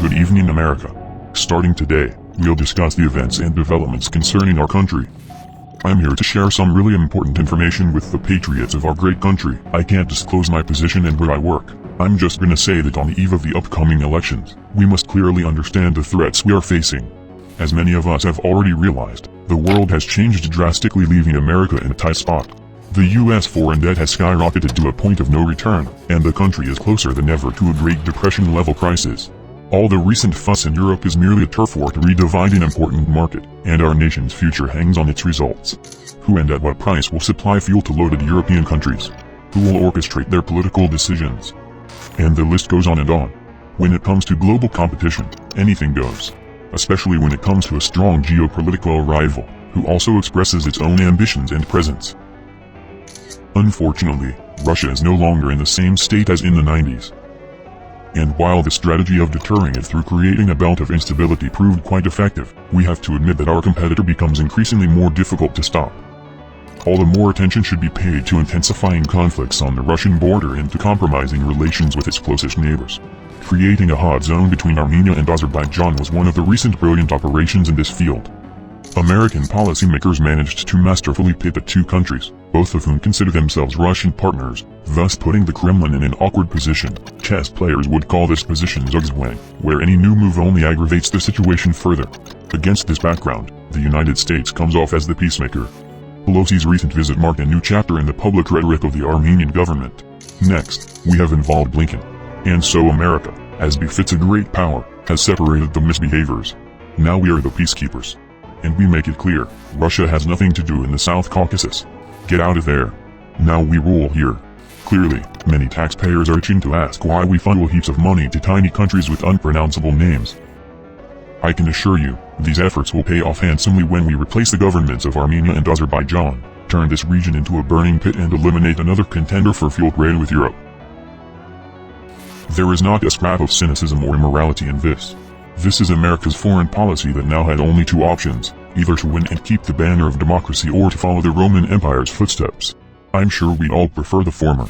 Good evening, America. Starting today, we'll discuss the events and developments concerning our country. I'm here to share some really important information with the patriots of our great country. I can't disclose my position and where I work. I'm just gonna say that on the eve of the upcoming elections, we must clearly understand the threats we are facing. As many of us have already realized, the world has changed drastically, leaving America in a tight spot. The US foreign debt has skyrocketed to a point of no return, and the country is closer than ever to a Great Depression-level crisis. All the recent fuss in Europe is merely a turf war to redivide an important market, and our nation's future hangs on its results. Who and at what price will supply fuel to loaded European countries? Who will orchestrate their political decisions? And the list goes on and on. When it comes to global competition, anything goes. Especially when it comes to a strong geopolitical rival, who also expresses its own ambitions and presence. Unfortunately, Russia is no longer in the same state as in the 90s. And while the strategy of deterring it through creating a belt of instability proved quite effective, we have to admit that our competitor becomes increasingly more difficult to stop. All the more attention should be paid to intensifying conflicts on the Russian border and to compromising relations with its closest neighbors. Creating a hot zone between Armenia and Azerbaijan was one of the recent brilliant operations in this field. American policymakers managed to masterfully pit the two countries, both of whom consider themselves Russian partners, thus putting the Kremlin in an awkward position. Chess players would call this position zugzwang, where any new move only aggravates the situation further. Against this background, the United States comes off as the peacemaker. Pelosi's recent visit marked a new chapter in the public rhetoric of the Armenian government. Next, we have involved Blinken. And so America, as befits a great power, has separated the misbehaviors. Now we are the peacekeepers. And we make it clear, Russia has nothing to do in the South Caucasus. Get out of there. Now we rule here. Clearly, many taxpayers are itching to ask why we funnel heaps of money to tiny countries with unpronounceable names. I can assure you, these efforts will pay off handsomely when we replace the governments of Armenia and Azerbaijan, turn this region into a burning pit and eliminate another contender for fuel trade with Europe. There is not a scrap of cynicism or immorality in this. This is America's foreign policy that now had only two options, either to win and keep the banner of democracy or to follow the Roman Empire's footsteps. I'm sure we all prefer the former.